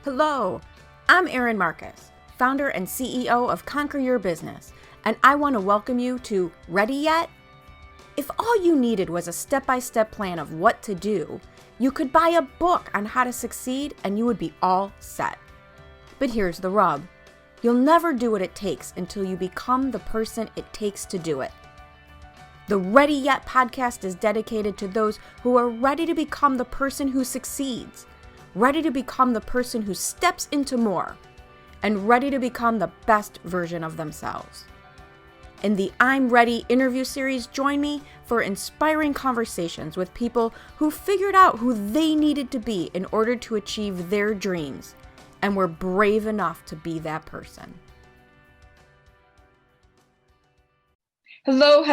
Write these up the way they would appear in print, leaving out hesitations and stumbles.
Hello, I'm Erin Marcus, founder and CEO of Conquer Your Business, and I want to welcome you to Ready Yet? If all you needed was a step-by-step plan of what to do, you could buy a book on how to succeed and you would be all set. But here's the rub. You'll never do what it takes until you become the person it takes to do it. The Ready Yet podcast is dedicated to those who are ready to become the person who succeeds, ready to become the person who steps into more, and ready to become the best version of themselves. In the I'm Ready interview series, join me for inspiring conversations with people who figured out who they needed to be in order to achieve their dreams, and were brave enough to be that person. Hello,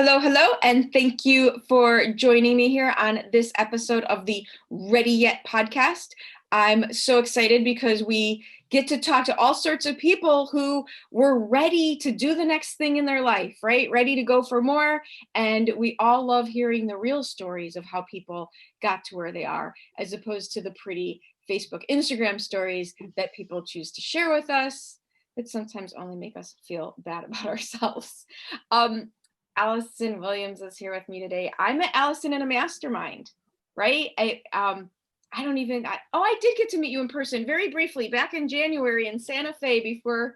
and thank you for joining me here on this episode of the Ready Yet podcast. I'm so excited because we get to talk to all sorts of people who were ready to do the next thing in their life, right? Ready to go for more. And we all love hearing the real stories of how people got to where they are, as opposed to the pretty Facebook, Instagram stories that people choose to share with us that sometimes only make us feel bad about ourselves. Allison Williams is here with me today. I met Allison in a mastermind, right? I did get to meet you in person very briefly back in January in Santa Fe before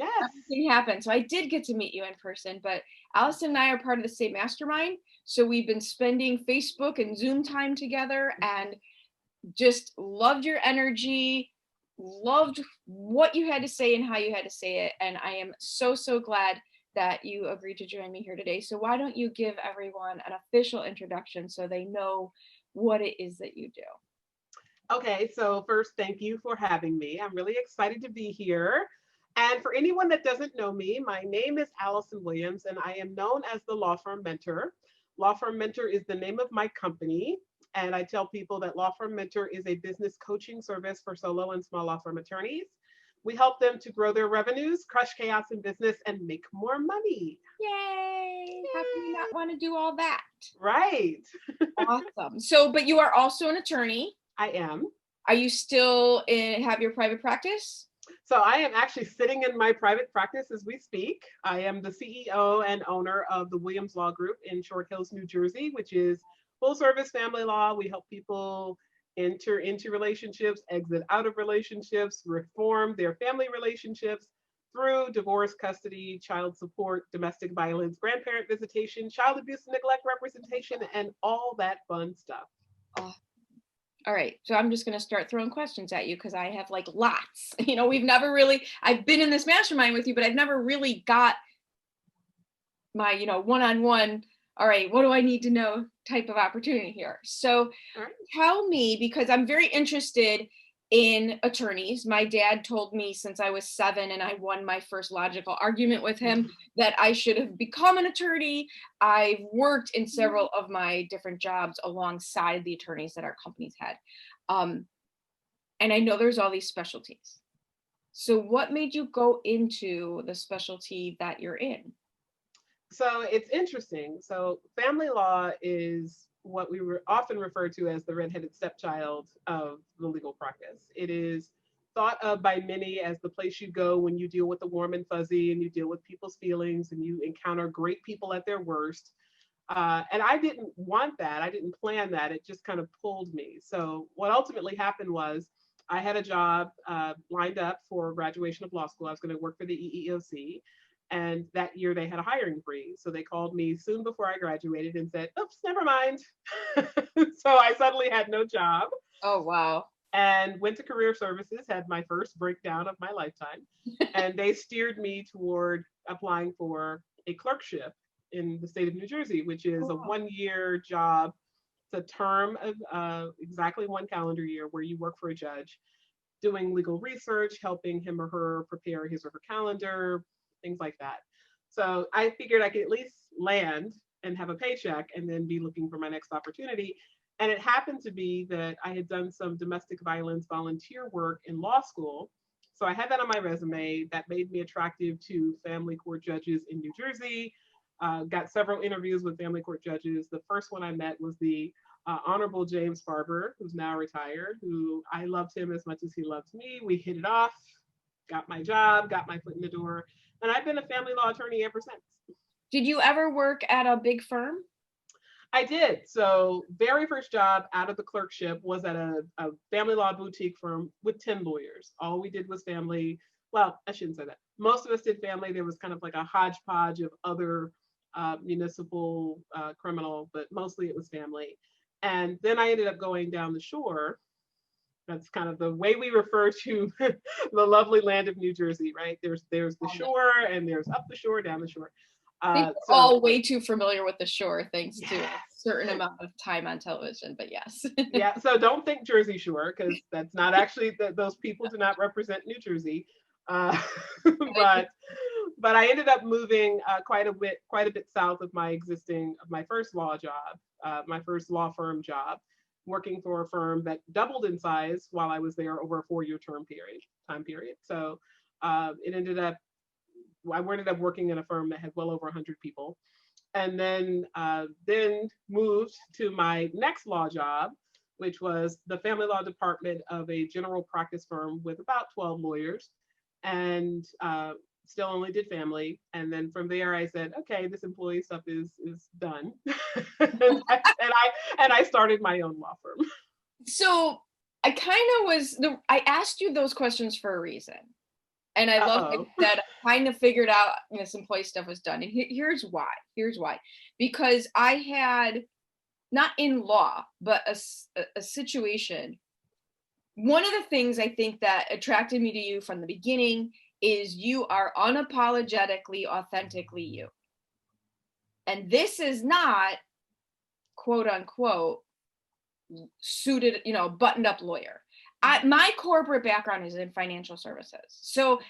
everything happened. So I did get to meet you in person, but Allison and I are part of the same mastermind. So we've been spending Facebook and Zoom time together and just loved your energy, loved what you had to say and how you had to say it. And I am so, so glad that you agreed to join me here today. So why don't you give everyone an official introduction so they know what it is that you do? Okay, so first, thank you for having me. I'm really excited to be here. And for anyone that doesn't know me, my name is Allison Williams, and I am known as the Law Firm Mentor. Law Firm Mentor is the name of my company. And I tell people that Law Firm Mentor is a business coaching service for solo and small law firm attorneys. We help them to grow their revenues, crush chaos in business, and make more money. Yay! How can you not want to do all that? Right. Awesome. So, but you are also an attorney. I am. Are you still have your private practice? So I am actually sitting in my private practice as we speak. I am the CEO and owner of the Williams Law Group in Short Hills, New Jersey, which is full service family law. We help people enter into relationships, exit out of relationships, reform their family relationships through divorce, custody, child support, domestic violence, grandparent visitation, child abuse and neglect representation, and all that fun stuff. All right, so I'm just going to start throwing questions at you because I have like lots. I've been in this mastermind with you, but I've never really got my, one-on-one, all right, what do I need to know type of opportunity here. So Tell me, because I'm very interested in attorneys. My dad told me since I was 7 and I won my first logical argument with him that I should have become an attorney. I've worked in several of my different jobs alongside the attorneys that our companies had. And I know there's all these specialties. So what made you go into the specialty that you're in? So it's interesting. So family law is what we were often referred to as the redheaded stepchild of the legal practice. It is thought of by many as the place you go when you deal with the warm and fuzzy and you deal with people's feelings and you encounter great people at their worst. And I didn't want that. I didn't plan that. It just kind of pulled me. So what ultimately happened was I had a job lined up for graduation of law school. I was going to work for the EEOC. And that year they had a hiring freeze. So they called me soon before I graduated and said, oops, never mind. So I suddenly had no job. Oh, wow. And went to career services, had my first breakdown of my lifetime. And they steered me toward applying for a clerkship in the state of New Jersey, which is a 1-year job. It's a term of exactly 1 calendar year where you work for a judge, doing legal research, helping him or her prepare his or her calendar, things like that. So I figured I could at least land and have a paycheck and then be looking for my next opportunity. And it happened to be that I had done some domestic violence volunteer work in law school. So I had that on my resume. That made me attractive to family court judges in New Jersey. Got several interviews with family court judges. The first one I met was the Honorable James Farber, who's now retired, who I loved him as much as he loves me. We hit it off, got my job, got my foot in the door, and I've been a family law attorney ever since. Did you ever work at a big firm? I did. So very first job out of the clerkship was at a family law boutique firm with 10 lawyers. All we did was family. Well, I shouldn't say that. Most of us did family. There was kind of like a hodgepodge of other municipal criminal, but mostly it was family. And then I ended up going down the shore. That's kind of the way we refer to the lovely land of New Jersey, right? There's the shore, and there's up the shore, down the shore. I think we're all way too familiar with the shore thanks to a certain amount of time on television, but yes. Yeah, so don't think Jersey Shore, because that's not actually, those people do not represent New Jersey. But I ended up moving quite a bit south of my first law job, my first law firm job, working for a firm that doubled in size while I was there over a 4-year time period. So it ended up, I ended up working in a firm that had well over 100 people, and then moved to my next law job, which was the family law department of a general practice firm with about 12 lawyers, and still only did family. And then from there, I said, okay, this employee stuff is done, and I started my own law firm. So I asked you those questions for a reason. And I love that I kind of figured out, this employee stuff was done. And here's why. Because I had, not in law, but a situation. One of the things I think that attracted me to you from the beginning is you are unapologetically, authentically you. And this is not, quote unquote, suited, buttoned up lawyer. My corporate background is in financial services. So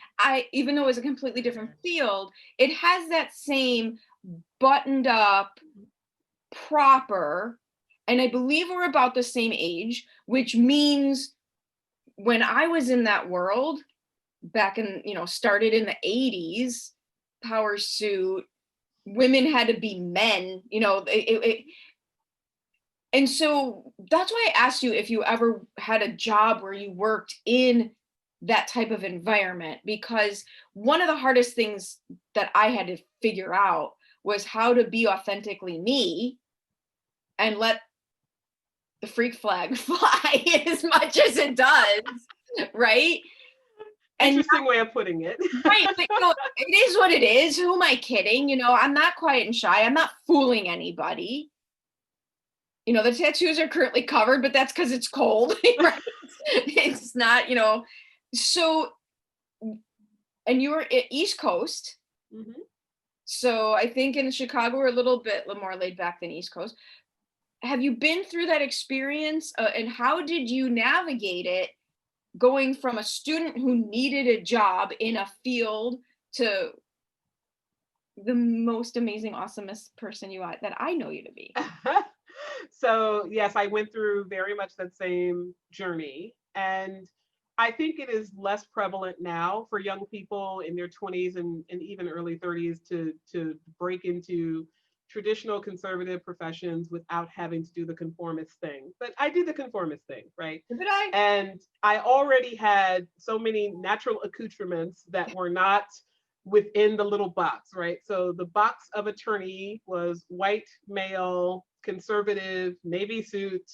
even though it's a completely different field, it has that same buttoned up, proper, and I believe we're about the same age, which means when I was in that world back in, started in the 80s, power suit, women had to be men, and so that's why I asked you if you ever had a job where you worked in that type of environment, because one of the hardest things that I had to figure out was how to be authentically me and let the freak flag fly as much as it does, right? Interesting way of putting it. Right, but it is what it is. Who am I kidding? I'm not quiet and shy. I'm not fooling anybody. The tattoos are currently covered, but that's because it's cold, right? It's not, so, and you were at East Coast. Mm-hmm. So I think in Chicago, we're a little bit more laid back than East Coast. Have you been through that experience? And how did you navigate it, going from a student who needed a job in a field to the most amazing, awesomest person that I know you to be? So yes, I went through very much that same journey. And I think it is less prevalent now for young people in their 20s and even early 30s to break into traditional conservative professions without having to do the conformist thing. But I did the conformist thing, right? Did I? And I already had so many natural accoutrements that were not within the little box, right? So the box of attorney was white, male, conservative, navy suit,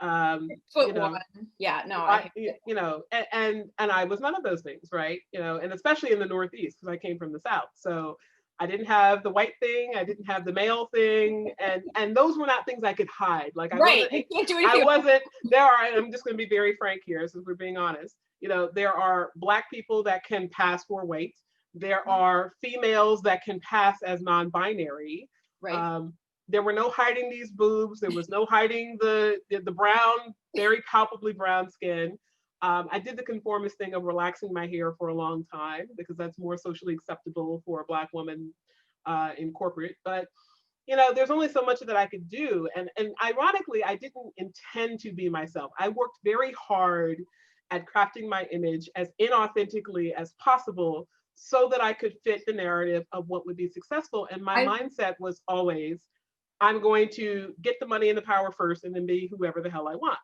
yeah, no, and I was none of those things, right? And especially in the Northeast, because I came from the South. So I didn't have the white thing, I didn't have the male thing, and those were not things I could hide. Like you can't do anything. I'm just going to be very frank here, since we're being honest. There are Black people that can pass for white. There are females that can pass as non-binary. Right. There were no hiding these boobs. There was no hiding the brown, very palpably brown skin. I did the conformist thing of relaxing my hair for a long time because that's more socially acceptable for a Black woman in corporate. But there's only so much that I could do. And ironically, I didn't intend to be myself. I worked very hard at crafting my image as inauthentically as possible so that I could fit the narrative of what would be successful. And my mindset was always, I'm going to get the money and the power first and then be whoever the hell I want.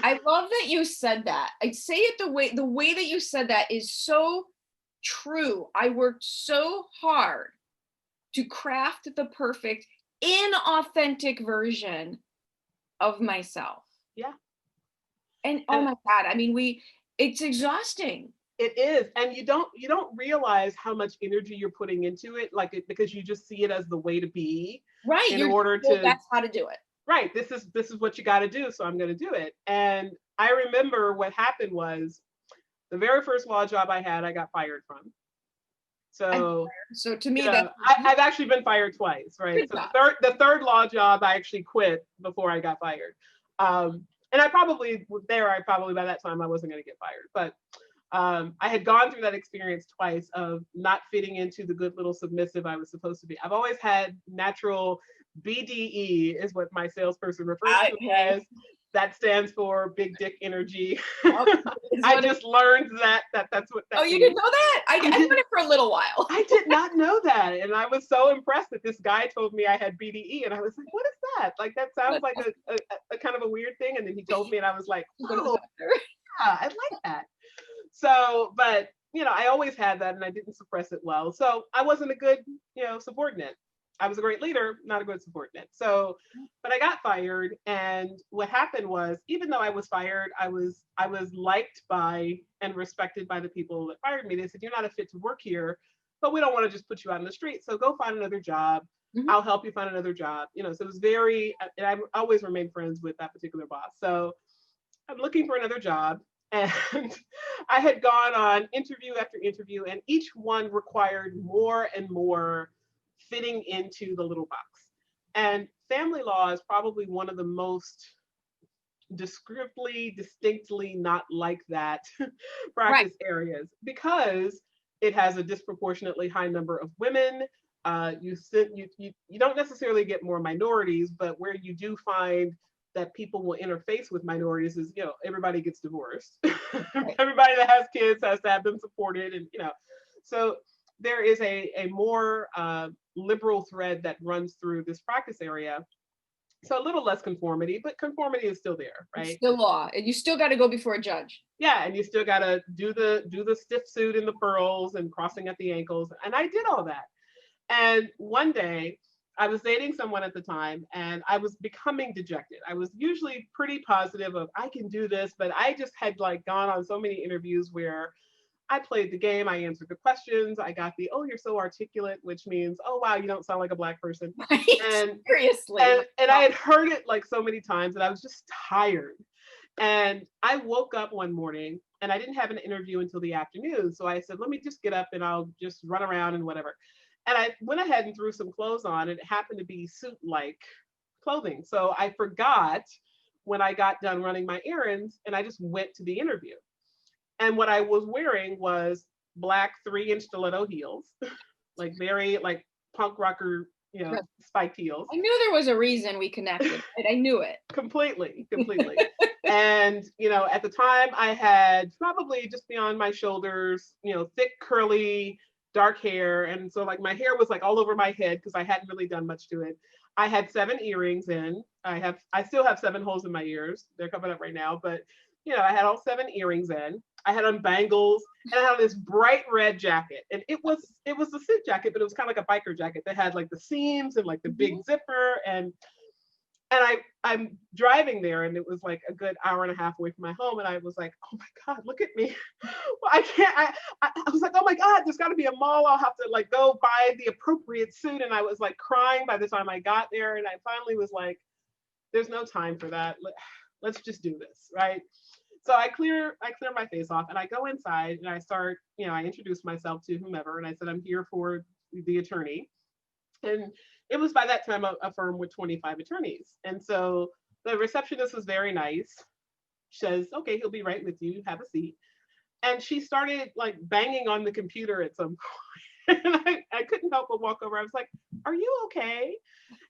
I love that you said that. I say it the way that you said that is so true. I worked so hard to craft the perfect inauthentic version of myself. Yeah. And oh my God, I mean, it's exhausting. It is. And you don't realize how much energy you're putting into it, because you just see it as the way to be. Right. In order to, that's how to do it. Right. This is what you got to do. So I'm going to do it. And I remember what happened was the very first law job I had, I got fired from. So to me, I've actually been fired twice, right? So the third law job, I actually quit before I got fired. And I probably by that time I wasn't going to get fired, but I had gone through that experience twice of not fitting into the good little submissive I was supposed to be. I've always had natural BDE, is what my salesperson refers to me as. That stands for big dick energy. I just learned that's what that means. You didn't know that? I did it for a little while. I did not know that. And I was so impressed that this guy told me I had BDE. And I was like, what is that? Like, that sounds like a kind of a weird thing. And then he told me and I was like, oh, yeah, I like that. So, but, I always had that and I didn't suppress it well. So I wasn't a good, subordinate. I was a great leader, not a good subordinate. So, but I got fired. And what happened was, even though I was fired, I was liked by and respected by the people that fired me. They said, you're not a fit to work here, but we don't want to just put you out in the street. So go find another job. Mm-hmm. I'll help you find another job. So it was and I always remained friends with that particular boss. So I'm looking for another job. And I had gone on interview after interview, and each one required more and more fitting into the little box. And family law is probably one of the most distinctly not like that practice areas, because it has a disproportionately high number of women. You don't necessarily get more minorities, but where you do find that people will interface with minorities is, everybody gets divorced. Everybody that has kids has to have them supported. And, so there is a more liberal thread that runs through this practice area. So a little less conformity, but conformity is still there, right? It's still law, and you still got to go before a judge. Yeah, and you still got to do the stiff suit and the pearls and crossing at the ankles, and I did all that. And one day, I was dating someone at the time, and I was becoming dejected. I was usually pretty positive of I can do this, but I just had gone on so many interviews where I played the game, I answered the questions, I got the, oh, you're so articulate, which means, oh, wow, you don't sound like a Black person. Right. And seriously. And I had heard it so many times, and I was just tired. And I woke up one morning and I didn't have an interview until the afternoon. So I said, let me just get up and I'll just run around and whatever. And I went ahead and threw some clothes on, and it happened to be suit-like clothing. So I forgot when I got done running my errands, and I just went to the interview. And what I was wearing was black 3-inch stiletto heels, very punk rocker, spiked heels. I knew there was a reason we connected. I knew it. Completely. And, at the time I had probably just beyond my shoulders, thick, curly, dark hair. And so my hair was all over my head because I hadn't really done much to it. I had 7 earrings in. I still have 7 holes in my ears. They're coming up right now, but I had all 7 earrings in. I had on bangles, and I had this bright red jacket. And it was a suit jacket, but it was kind of like a biker jacket that had the seams and the big zipper. And I'm driving there, and it was a good hour and a half away from my home. And I was like, oh my God, look at me. Well, I can't, I was like, oh my God, there's got to be a mall. I'll have to go buy the appropriate suit. And I was crying by the time I got there. And I finally was like, there's no time for that. Let's just do this, right? So I clear my face off, and I go inside, and I start, I introduce myself to whomever, and I said, I'm here for the attorney. And it was by that time a firm with 25 attorneys. And so the receptionist was very nice. She says, okay, he'll be right with you. Have a seat. And she started banging on the computer at some point. And I couldn't help but walk over. I was like, are you okay?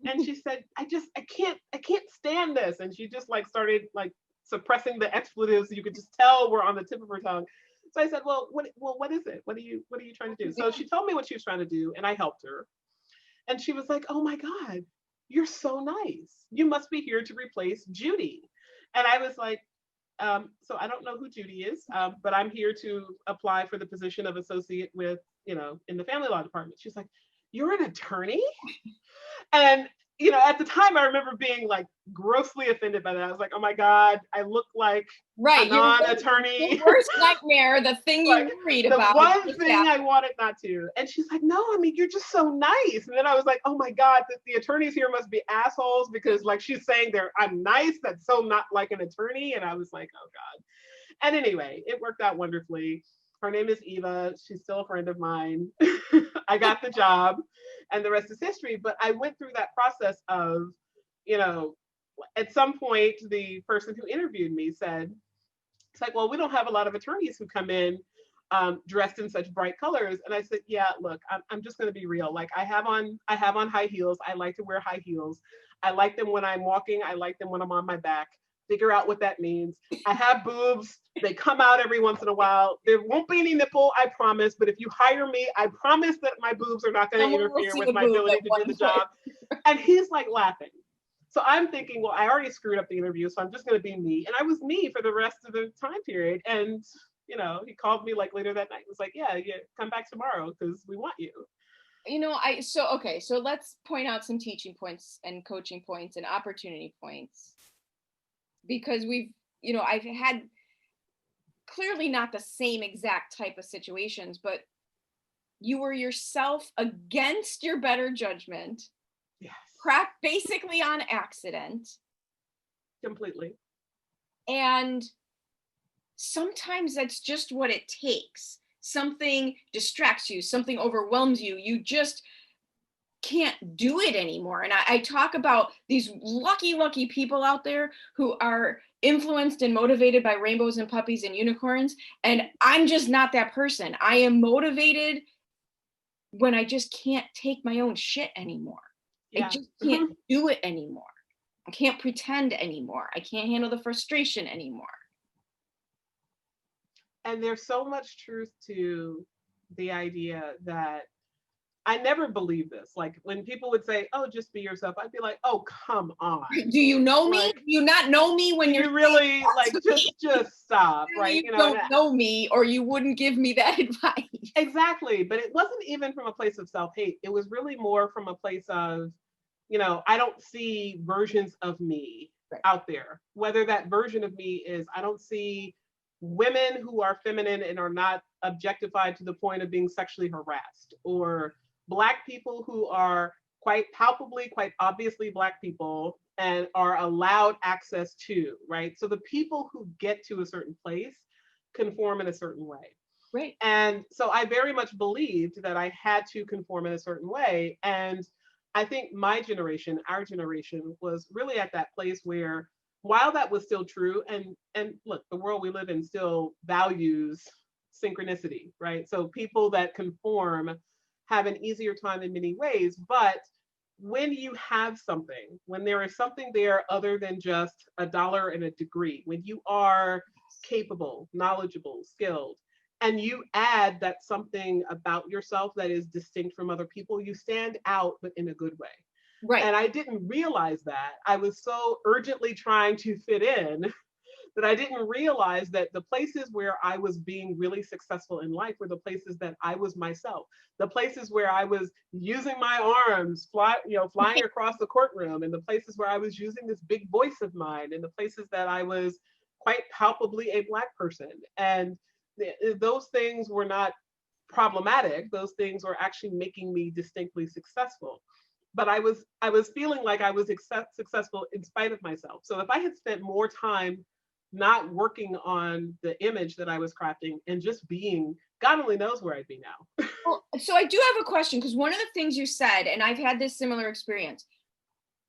And she said, I can't stand this. And she just started suppressing the expletives. You could just tell were on the tip of her tongue. So I said, well, what is it? What are you trying to do? So she told me what she was trying to do, and I helped her. And she was like, oh my God, you're so nice. You must be here to replace Judy. And I was like, so I don't know who Judy is, but I'm here to apply for the position of associate with, in the family law department. She's like, you're an attorney? And, at the time I remember being like grossly offended by that. I was like, oh my God, I look like a non-attorney. Your worst nightmare, the thing like, you read the about. one thing I wanted not to. And she's like, no, I mean, you're just so nice. And then I was like, oh my God, the attorneys here must be assholes because like she's saying I'm nice. That's so not like an attorney. And I was like, oh God. And anyway, it worked out wonderfully. Her name is Eva. She's still a friend of mine. I got the job and the rest is history. But I went through that process of, at some point, the person who interviewed me said, it's like, well, we don't have a lot of attorneys who come in dressed in such bright colors. And I said, yeah, look, I'm just going to be real. Like I have on high heels. I like to wear high heels. I like them when I'm walking. I like them when I'm on my back. Figure out what that means. I have boobs. They come out every once in a while. There won't be any nipple, I promise. But if you hire me, I promise that my boobs are not going to interfere with my ability to do the job. And he's like laughing. So I'm thinking, well, I already screwed up the interview, so I'm just going to be me. And I was me for the rest of the time period. And, he called me like later that night. He was like, yeah, come back tomorrow because we want you. So let's point out some teaching points and coaching points and opportunity points. Because I've had clearly not the same exact type of situations, but you were yourself against your better judgment. Yes. Basically on accident. Completely. And sometimes that's just what it takes. Something distracts you, something overwhelms you. You just can't do it anymore. And I talk about these lucky people out there who are influenced and motivated by rainbows and puppies and unicorns. And I'm just not that person. I am motivated when I just can't take my own shit anymore. Yeah. I just can't do it anymore. I can't pretend anymore. I can't handle the frustration anymore. And there's so much truth to the idea that I never believed this. Like when people would say, oh, just be yourself, I'd be like, oh, come on. Do you know me? Do you not know me when you're really like, just stop, right? You don't know me or you wouldn't give me that advice. Exactly. But it wasn't even from a place of self-hate. It was really more from a place of, I don't see versions of me out there. Whether that version of me is, I don't see women who are feminine and are not objectified to the point of being sexually harassed, or Black people who are quite palpably, quite obviously Black people and are allowed access to, right? So the people who get to a certain place conform in a certain way. Right. And so I very much believed that I had to conform in a certain way. And I think my generation, our generation, was really at that place where, while that was still true, and look, the world we live in still values synchronicity, right? So people that conform have an easier time in many ways. But when you have something, when there is something there other than just a dollar and a degree, when you are capable, knowledgeable, skilled, and you add that something about yourself that is distinct from other people, you stand out, but in a good way. Right. And I didn't realize that. I was so urgently trying to fit in that I didn't realize that the places where I was being really successful in life were the places that I was myself. The places where I was using my arms, flying across the courtroom, and the places where I was using this big voice of mine, and the places that I was quite palpably a Black person. And those things were not problematic. Those things were actually making me distinctly successful. But I was feeling like I was successful in spite of myself. So if I had spent more time not working on the image that I was crafting and just being, God only knows where I'd be now. Well, so I do have a question, because one of the things you said, and I've had this similar experience,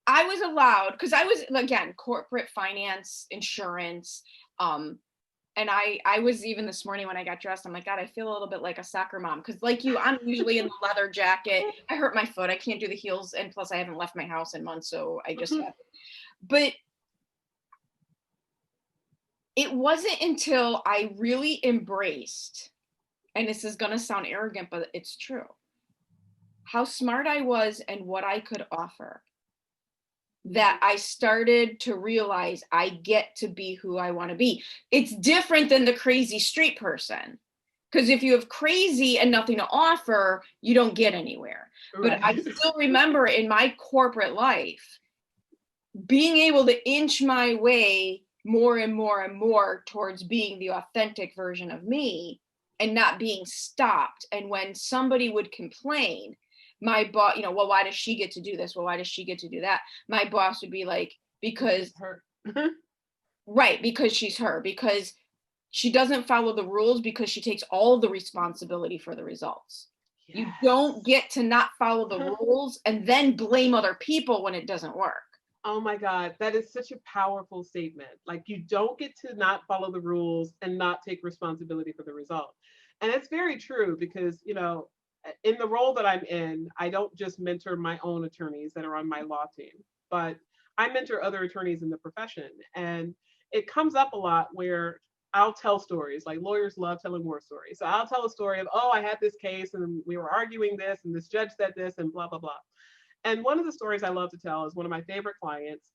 I was allowed, because I was, again, corporate finance, insurance, and I was, even this morning when I got dressed, I'm like, God, I feel a little bit like a soccer mom. Because like you, I'm usually in the leather jacket. I hurt my foot. I can't do the heels. And plus I haven't left my house in months. So I just have. But it wasn't until I really embraced, and this is going to sound arrogant, but it's true, how smart I was and what I could offer. that I started to realize I get to be who I want to be. It's different than the crazy street person. Because if you have crazy and nothing to offer, you don't get anywhere. But Right. I still remember in my corporate life, being able to inch my way more and more and more towards being the authentic version of me and not being stopped. And when somebody would complain, my boss, well, why does she get to do this? Well, why does she get to do that? My boss would be like, because her. right, because she's her, because she doesn't follow the rules, because she takes all the responsibility for the results. Yes. You don't get to not follow the rules and then blame other people when it doesn't work. Oh my God, that is such a powerful statement. Like, you don't get to not follow the rules and not take responsibility for the result. And it's very true because, in the role that I'm in, I don't just mentor my own attorneys that are on my law team, but I mentor other attorneys in the profession. And it comes up a lot where I'll tell stories, like lawyers love telling war stories. So I'll tell a story of, oh, I had this case and we were arguing this and this judge said this and blah, blah, blah. And one of the stories I love to tell is one of my favorite clients.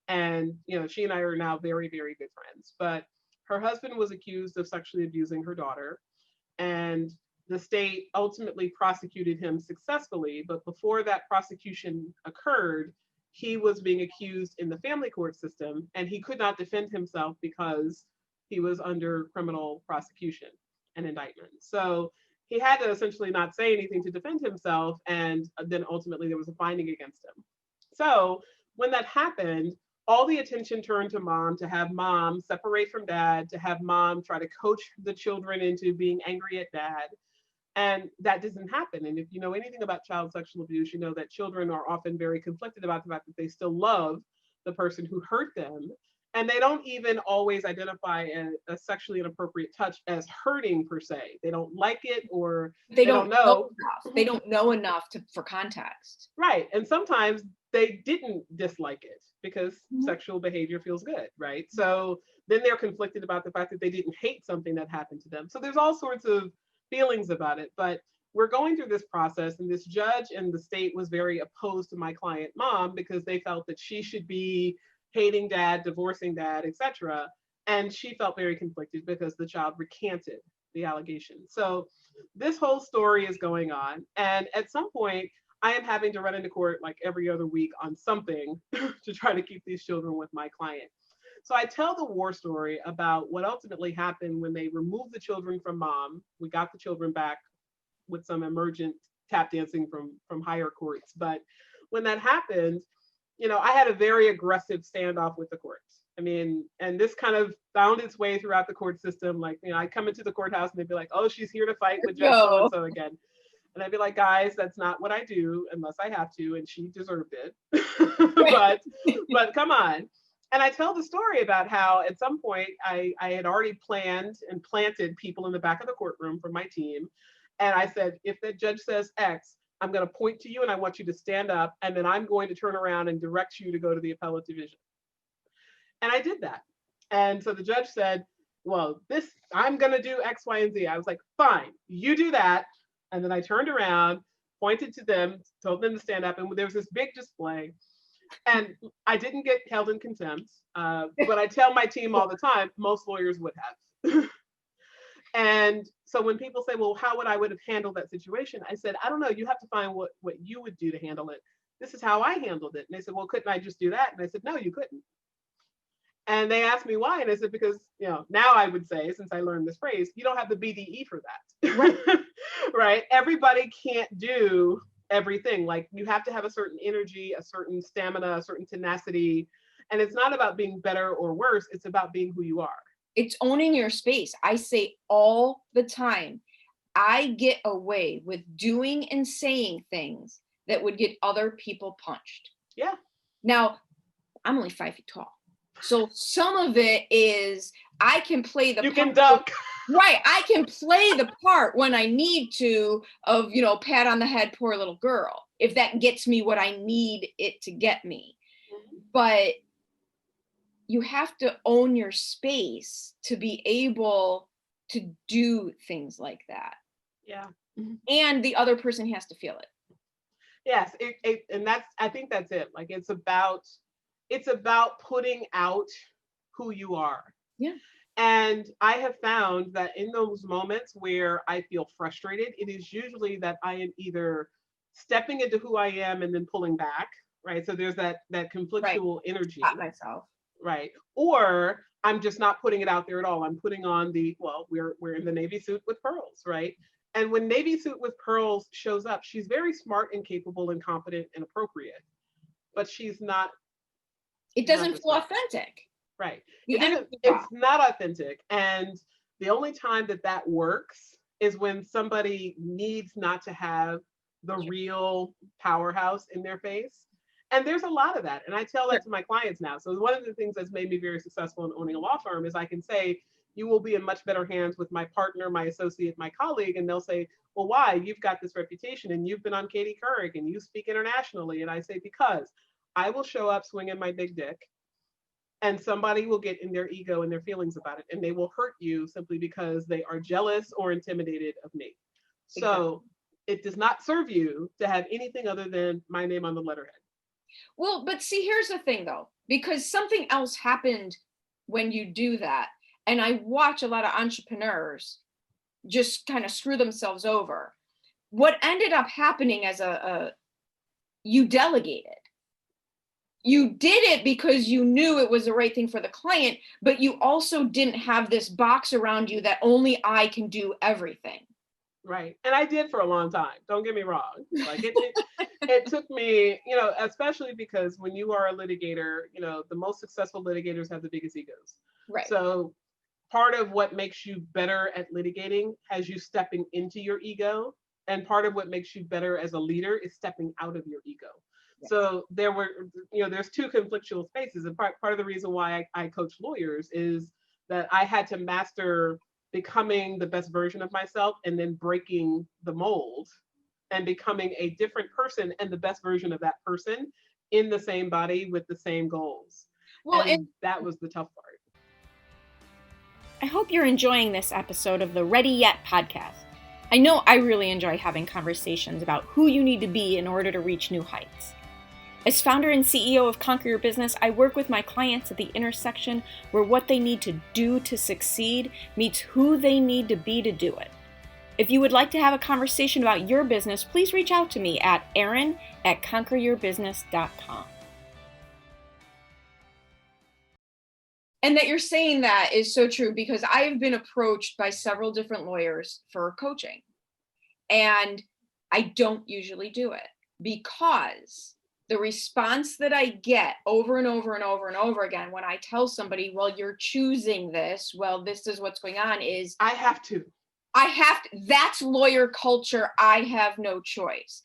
And, she and I are now very, very good friends. But her husband was accused of sexually abusing her daughter. And the state ultimately prosecuted him successfully. But before that prosecution occurred, he was being accused in the family court system. And he could not defend himself because he was under criminal prosecution and indictment. So he had to essentially not say anything to defend himself. And then ultimately there was a finding against him. So when that happened, all the attention turned to mom, to have mom separate from dad, to have mom try to coach the children into being angry at dad. And that doesn't happen. And if you know anything about child sexual abuse, you know that children are often very conflicted about the fact that they still love the person who hurt them. And they don't even always identify a sexually inappropriate touch as hurting per se. They don't like it, or they don't know enough. They don't know enough for context. Right. And sometimes they didn't dislike it because sexual behavior feels good, right? So then they're conflicted about the fact that they didn't hate something that happened to them. So there's all sorts of feelings about it. But we're going through this process, and this judge in the state was very opposed to my client mom because they felt that she should be hating dad, divorcing dad, etc. And she felt very conflicted because the child recanted the allegations. So this whole story is going on. And at some point, I am having to run into court like every other week on something to try to keep these children with my client. So I tell the war story about what ultimately happened when they removed the children from mom. We got the children back with some emergent tap dancing from higher courts. But when that happened, I had a very aggressive standoff with the courts. I mean, and this kind of found its way throughout the court system. Like, I'd come into the courthouse and they'd be like, oh, she's here to fight with Judge so-and-so again. And I'd be like, guys, that's not what I do unless I have to. And she deserved it. but come on. And I tell the story about how at some point I had already planned and planted people in the back of the courtroom for my team. And I said, if the judge says X, I'm going to point to you and I want you to stand up, and then I'm going to turn around and direct you to go to the appellate division. And I did that. And so the judge said, well, I'm going to do X, Y, and Z. I was like, fine, you do that. And then I turned around, pointed to them, told them to stand up. And there was this big display. And I didn't get held in contempt. But I tell my team all the time, most lawyers would have. And so when people say, well, how would I have handled that situation? I said, I don't know. You have to find what you would do to handle it. This is how I handled it. And they said, well, couldn't I just do that? And I said, no, you couldn't. And they asked me why. And I said, because, now I would say, since I learned this phrase, you don't have the BDE for that. Right. Right? Everybody can't do everything. Like, you have to have a certain energy, a certain stamina, a certain tenacity. And it's not about being better or worse. It's about being who you are. It's owning your space. I say all the time, I get away with doing and saying things that would get other people punched. Yeah. Now, I'm only 5 feet tall. So some of it is I can play the You can dunk. Right. I can play the part when I need to of, pat on the head, poor little girl, if that gets me what I need it to get me. But you have to own your space to be able to do things like that. Yeah. And the other person has to feel it. Yes. And I think that's it. Like, it's about it's about putting out who you are. Yeah. And I have found that in those moments where I feel frustrated, it is usually that I am either stepping into who I am and then pulling back, right? So there's that conflictual energy, Stop myself. right? Or I'm just not putting it out there at all. I'm putting on we're in the navy suit with pearls, right? And when navy suit with pearls shows up, she's very smart and capable and competent and appropriate, but she's not. It doesn't feel authentic. Right. It's It's not authentic. And the only time that works is when somebody needs not to have the real powerhouse in their face. And there's a lot of that. And I tell that to my clients now. So one of the things that's made me very successful in owning a law firm is I can say, you will be in much better hands with my partner, my associate, my colleague. And they'll say, well, why? You've got this reputation and you've been on Katie Couric and you speak internationally. And I say, because I will show up swinging my big dick, and somebody will get in their ego and their feelings about it, and they will hurt you simply because they are jealous or intimidated of me. So it does not serve you to have anything other than my name on the letterhead. Well, but see, here's the thing though, because something else happened when you do that. And I watch a lot of entrepreneurs just kind of screw themselves over. What ended up happening as you delegated. You did it because you knew it was the right thing for the client, but you also didn't have this box around you that only I can do everything. Right. And I did for a long time. Don't get me wrong. Like it took me, especially because when you are a litigator, the most successful litigators have the biggest egos. Right. So part of what makes you better at litigating has you stepping into your ego. And part of what makes you better as a leader is stepping out of your ego. So there's two conflictual spaces. And part of the reason why I coach lawyers is that I had to master becoming the best version of myself and then breaking the mold and becoming a different person and the best version of that person in the same body with the same goals. Well, and that was the tough part. I hope you're enjoying this episode of the Ready Yet podcast. I know I really enjoy having conversations about who you need to be in order to reach new heights. As founder and CEO of Conquer Your Business, I work with my clients at the intersection where what they need to do to succeed meets who they need to be to do it. If you would like to have a conversation about your business, please reach out to me at erin@conqueryourbusiness.com. And that you're saying that is so true, because I have been approached by several different lawyers for coaching. And I don't usually do it because the response that I get over and over and over and over again when I tell somebody, well, you're choosing this, well, this is what's going on, is I have to. That's lawyer culture. I have no choice.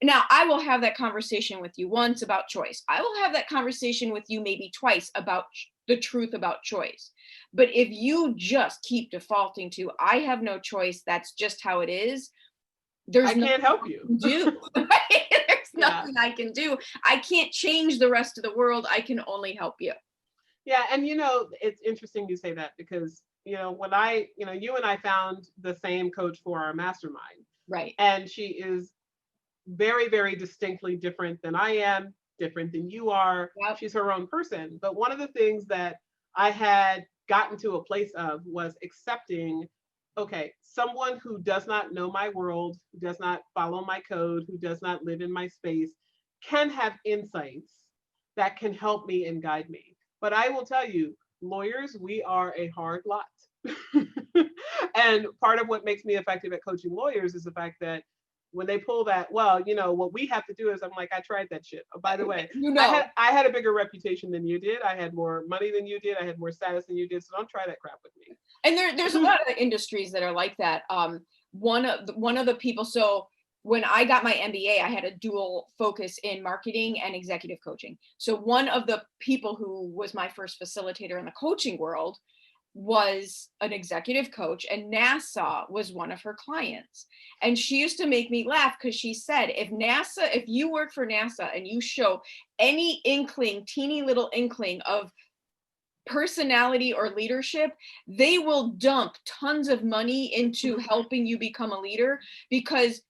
Now I will have that conversation with you once about choice. I will have that conversation with you maybe twice about the truth about choice. But if you just keep defaulting to, I have no choice, that's just how it is, I can't help you. There's nothing I can do. I can't change the rest of the world. I can only help you. Yeah. And, it's interesting you say that because, when you and I found the same coach for our mastermind. Right. And she is very, very distinctly different than I am, different than you are. Yep. She's her own person. But one of the things that I had gotten to a place of was accepting, okay, someone who does not know my world, who does not follow my code, who does not live in my space, can have insights that can help me and guide me. But I will tell you, lawyers, we are a hard lot. And part of what makes me effective at coaching lawyers is the fact that when they pull that, well, what we have to do is, I'm like, I tried that shit. Oh, by the way, I had a bigger reputation than you did. I had more money than you did. I had more status than you did. So don't try that crap with me. And there's a lot of industries that are like that. One of the people, so when I got my MBA, I had a dual focus in marketing and executive coaching. So one of the people who was my first facilitator in the coaching world was an executive coach, and NASA was one of her clients. And she used to make me laugh because she said, if you work for NASA and you show any teeny little inkling of personality or leadership, they will dump tons of money into helping you become a leader, because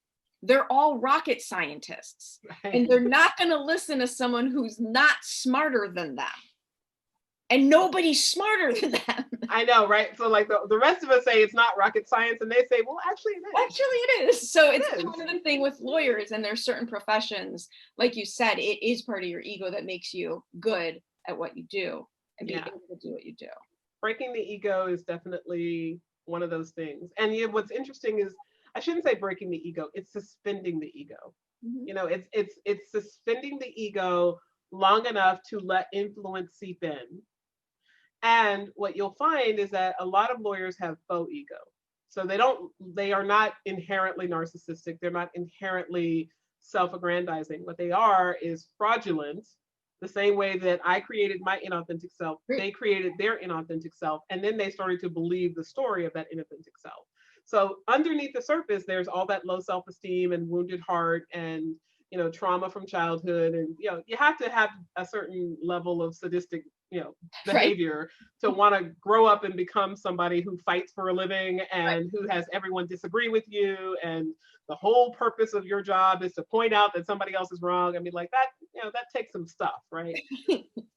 they're all rocket scientists, Right. and they're not going to listen to someone who's not smarter than them. And nobody's smarter than them. I know, right? So like the rest of us say it's not rocket science, and they say, well, actually it is. Actually, it is. So it's is. kind of the thing with lawyers, and there's certain professions, like you said, it is part of your ego that makes you good at what you do and be able to do what you do. Breaking the ego is definitely one of those things. And what's interesting is, I shouldn't say breaking the ego, it's suspending the ego. Mhm. You know, it's suspending the ego long enough to let influence seep in. And what you'll find is that a lot of lawyers have faux ego. So they are not inherently narcissistic. They're not inherently self-aggrandizing. What they are is fraudulent, the same way that I created my inauthentic self, they created their inauthentic self, and then they started to believe the story of that inauthentic self. So underneath the surface, there's all that low self-esteem and wounded heart and, you know, trauma from childhood. And, you know, you have to have a certain level of sadistic, you know, behavior to want to grow up and become somebody who fights for a living and who has everyone disagree with you. And the whole purpose of your job is to point out that somebody else is wrong. I mean, like that, you know, that takes some stuff, right?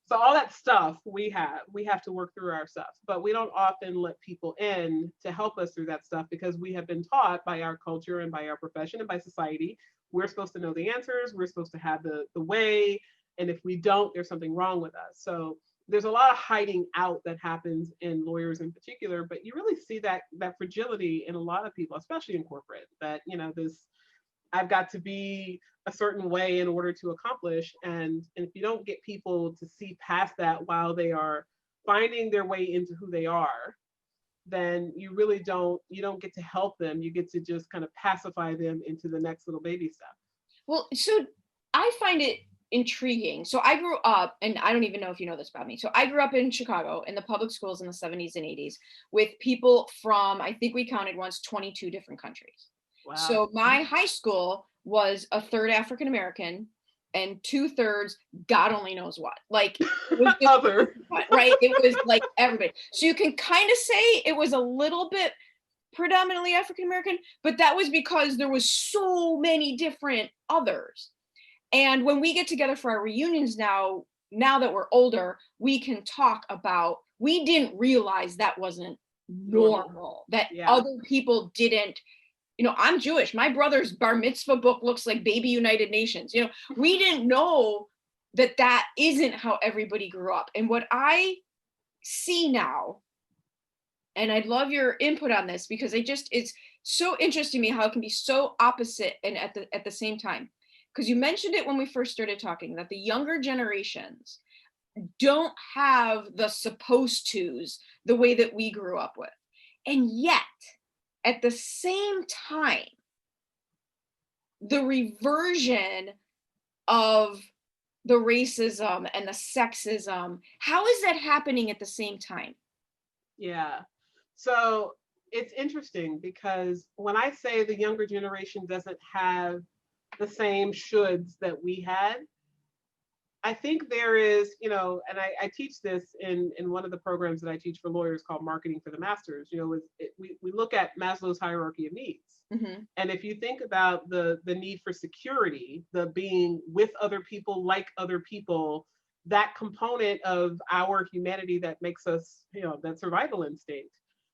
So all that stuff we have to work through ourselves, but we don't often let people in to help us through that stuff because we have been taught by our culture and by our profession and by society, we're supposed to know the answers, we're supposed to have the way, and if we don't, there's something wrong with us. So there's a lot of hiding out that happens in lawyers in particular, but you really see that fragility in a lot of people, especially in corporate, that, you know, this, I've got to be a certain way in order to accomplish. And if you don't get people to see past that while they are finding their way into who they are, then you really don't get to help them. You get to just kind of pacify them into the next little baby step. Well, so I find it intriguing. So I grew up, and I don't even know if you know this about me. So I grew up in Chicago in the public schools in the 70s and 80s with people from, I think we counted once, 22 different countries. Wow. So my high school was a third African American and 2/3 God only knows what. Like it was just, Other. right? It was like everybody. So you can kind of say it was a little bit predominantly African American, but that was because there was so many different others. And when we get together for our reunions now that we're older, we can talk about, we didn't realize that wasn't normal, that other people didn't, you know, I'm Jewish. My brother's bar mitzvah book looks like Baby United Nations. You know, we didn't know that that isn't how everybody grew up. And what I see now, and I'd love your input on this because it's so interesting to me how it can be so opposite and at the same time. Because you mentioned it when we first started talking, that the younger generations don't have the supposed tos the way that we grew up with. And yet, at the same time, the reversion of the racism and the sexism, how is that happening at the same time? Yeah. So it's interesting because when I say the younger generation doesn't have the same shoulds that we had, I think there is, you know, and I teach this in one of the programs that I teach for lawyers called Marketing for the Masters. You know, we look at Maslow's hierarchy of needs. Mm-hmm. And if you think about the need for security, the being with other people, like other people, that component of our humanity that makes us, you know, that survival instinct,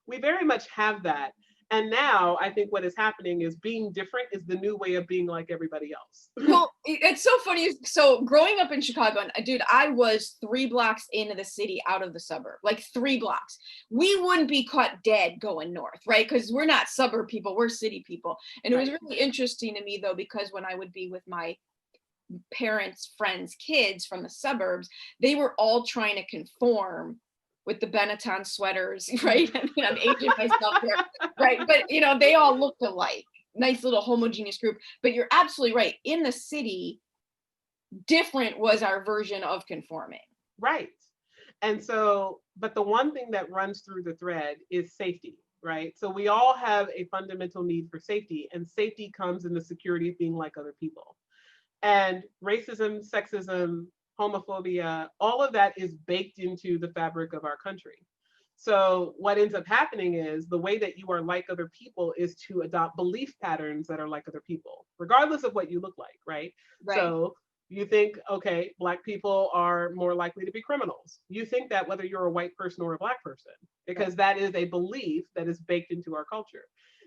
we very much have that. And now I think what is happening is being different is the new way of being like everybody else. Well, it's so funny. So growing up in Chicago, and dude, I was 3 blocks into the city out of the suburb, like 3 blocks. We wouldn't be caught dead going north, right? Because we're not suburb people, we're city people. And it was really interesting to me though, because when I would be with my parents' friends' kids from the suburbs, they were all trying to conform with the Benetton sweaters, right? I mean, I'm aging myself here, right? But, you know, they all looked alike. Nice little homogeneous group. But you're absolutely right. In the city, different was our version of conforming. Right. And so, but the one thing that runs through the thread is safety, right? So we all have a fundamental need for safety, and safety comes in the security of being like other people. And racism, sexism, homophobia, all of that is baked into the fabric of our country. So what ends up happening is the way that you are like other people is to adopt belief patterns that are like other people, regardless of what you look like, right? Right. So you think, okay, Black people are more likely to be criminals. You think that whether you're a white person or a Black person, because that is a belief that is baked into our culture.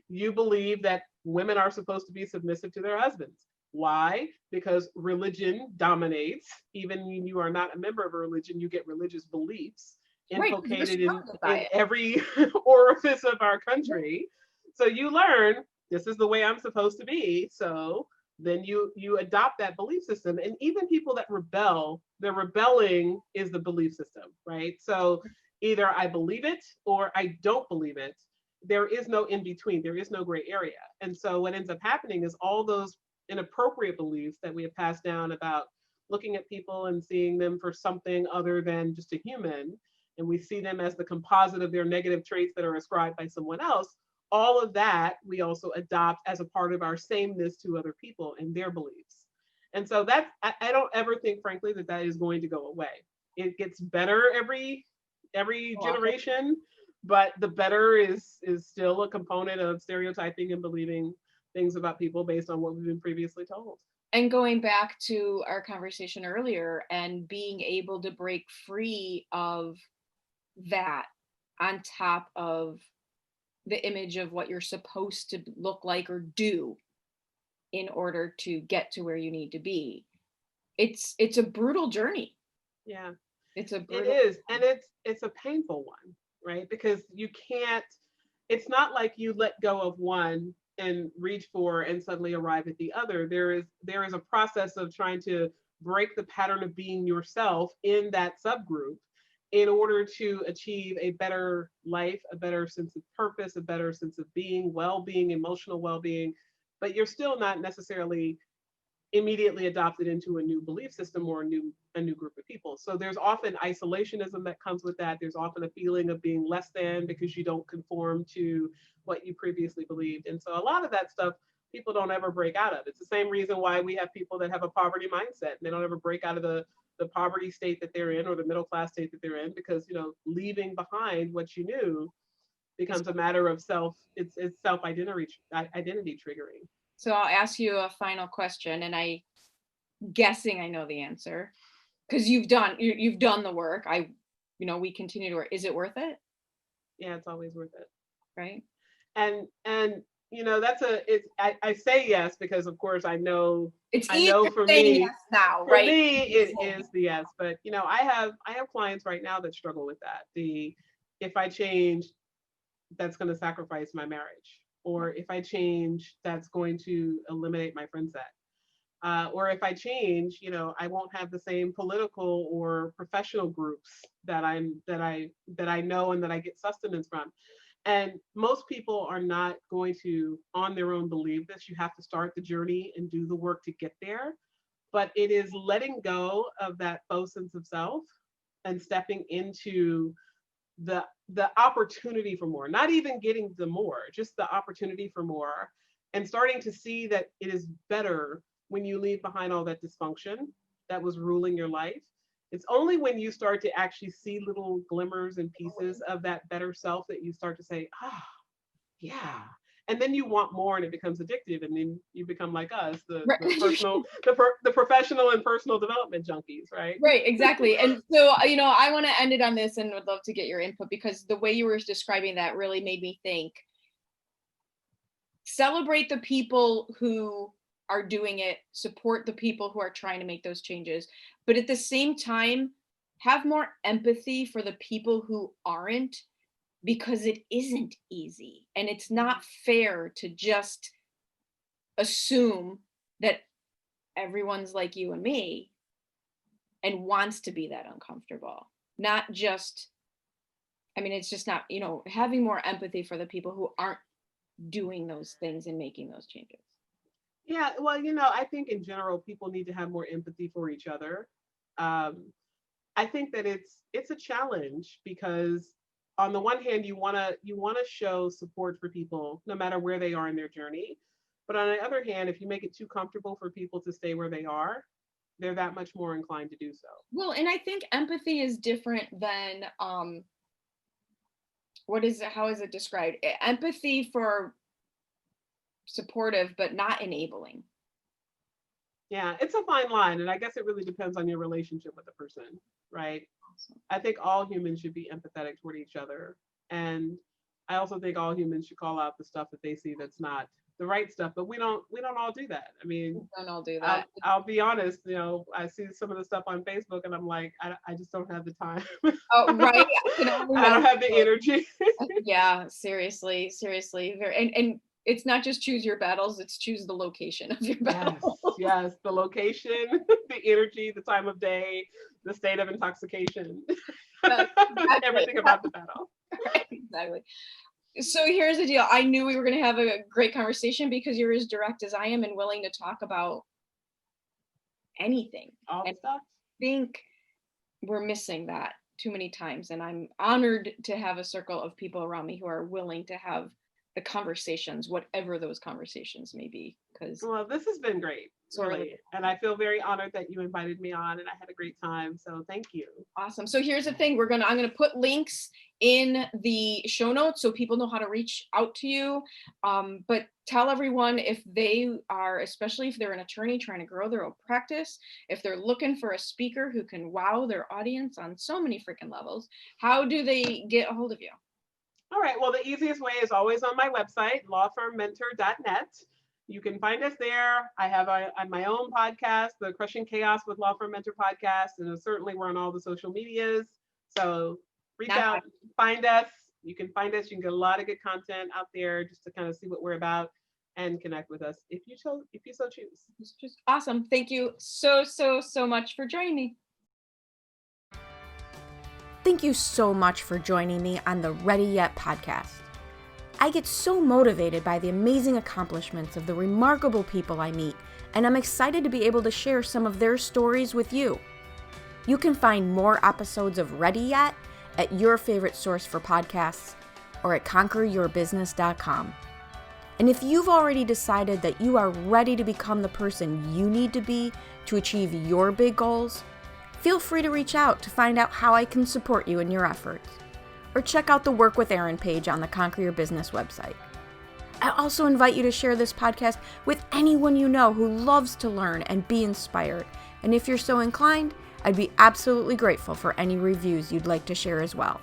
You believe that women are supposed to be submissive to their husbands. Why? Because religion dominates. Even when you are not a member of a religion, you get religious beliefs Right. 'Cause you're inculcated surrounded by in it. every orifice of our country. So you learn this is the way I'm supposed to be. So then you adopt that belief system. And even people that rebel, their rebelling is the belief system, right? So either I believe it or I don't believe it. There is no in between. There is no gray area. And so what ends up happening is all those inappropriate beliefs that we have passed down about looking at people and seeing them for something other than just a human, and we see them as the composite of their negative traits that are ascribed by someone else, all of that we also adopt as a part of our sameness to other people and their beliefs. And so that's, I don't ever think, frankly, that that is going to go away. It gets better every generation, but the better is still a component of stereotyping and believing things about people based on what we've been previously told. And going back to our conversation earlier and being able to break free of that on top of the image of what you're supposed to look like or do in order to get to where you need to be. It's a brutal journey. Yeah, It's a it brutal is. And it's a painful one, right? Because you can't, it's not like you let go of one and reach for and suddenly arrive at the other. There is a process of trying to break the pattern of being yourself in that subgroup in order to achieve a better life, a better sense of purpose, a better sense of being, well-being, emotional well-being. But you're still not necessarily immediately adopted into a new belief system or a new group of people. So there's often isolationism that comes with that. There's often a feeling of being less than because you don't conform to what you previously believed. And so a lot of that stuff people don't ever break out of. It's the same reason why we have people that have a poverty mindset and they don't ever break out of the poverty state that they're in or the middle class state that they're in, because leaving behind what you knew becomes a matter of it's self identity triggering. So I'll ask you a final question, and I guessing I know the answer because you've done the work. We continue to work. Is it worth it? Yeah, it's always worth it. Right. And I say yes because of course I know for me yes now, for right? me it is the yes, but I have clients right now that struggle with that. If I change, that's going to sacrifice my marriage, or if I change, that's going to eliminate my friend set. Or if I change, I won't have the same political or professional groups that I know and that I get sustenance from. And most people are not going to, on their own, believe this. You have to start the journey and do the work to get there. But it is letting go of that faux sense of self and stepping into the opportunity for more, not even getting the more, just the opportunity for more, and starting to see that it is better when you leave behind all that dysfunction that was ruling your life. It's only when you start to actually see little glimmers and pieces of that better self that you start to say, yeah. And then you want more and it becomes addictive. And then you become like us, the professional and personal development junkies, right? Right, exactly. And so, I want to end it on this and would love to get your input because the way you were describing that really made me think. Celebrate the people who are doing it, support the people who are trying to make those changes, but at the same time, have more empathy for the people who aren't, because it isn't easy and it's not fair to just assume that everyone's like you and me and wants to be that uncomfortable. Not just, it's just not, having more empathy for the people who aren't doing those things and making those changes. Yeah, well, I think in general, people need to have more empathy for each other. I think that it's a challenge because on the one hand, you want to show support for people no matter where they are in their journey. But on the other hand, if you make it too comfortable for people to stay where they are, they're that much more inclined to do so. Well, and I think empathy is different than what is it? How is it described? Empathy for supportive, but not enabling. Yeah, it's a fine line. And I guess it really depends on your relationship with the person, right? Awesome. I think all humans should be empathetic toward each other. And I also think all humans should call out the stuff that they see that's not the right stuff, but we don't all do that. I mean, We don't all do that. I'll be honest, I see some of the stuff on Facebook and I'm like, I just don't have the time. Oh, right. I don't have the energy. Yeah, seriously. And it's not just choose your battles, it's choose the location of your battle. Yes, the location, the energy, the time of day, the state of intoxication. Everything about the battle. Right, exactly. So here's the deal. I knew we were going to have a great conversation because you're as direct as I am and willing to talk about anything. All and stuff. I think we're missing that too many times. And I'm honored to have a circle of people around me who are willing to have the conversations, whatever those conversations may be. Well, this has been great. Really. And I feel very honored that you invited me on, and I had a great time. So thank you. Awesome. So here's the thing. I'm going to put links in the show notes so people know how to reach out to you. But tell everyone, if they are, especially if they're an attorney trying to grow their own practice, if they're looking for a speaker who can wow their audience on so many freaking levels, how do they get a hold of you? All right. Well, the easiest way is always on my website, lawfirmmentor.net. You can find us there. I have on my own podcast, the Crushing Chaos with Law Firm Mentor podcast, and certainly we're on all the social medias. So reach out, find us. You can find us. You can get a lot of good content out there just to kind of see what we're about and connect with us if you so choose. It's just awesome. Thank you so much for joining me. Thank you so much for joining me on the Ready Yet podcast. I get so motivated by the amazing accomplishments of the remarkable people I meet, and I'm excited to be able to share some of their stories with you. You can find more episodes of Ready Yet at your favorite source for podcasts or at conqueryourbusiness.com. And if you've already decided that you are ready to become the person you need to be to achieve your big goals, feel free to reach out to find out how I can support you in your efforts. Or check out the Work with Erin page on the Conquer Your Business website. I also invite you to share this podcast with anyone you know who loves to learn and be inspired. And if you're so inclined, I'd be absolutely grateful for any reviews you'd like to share as well.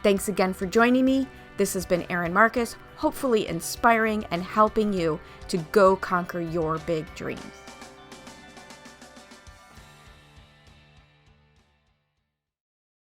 Thanks again for joining me. This has been Erin Marcus, hopefully inspiring and helping you to go conquer your big dreams.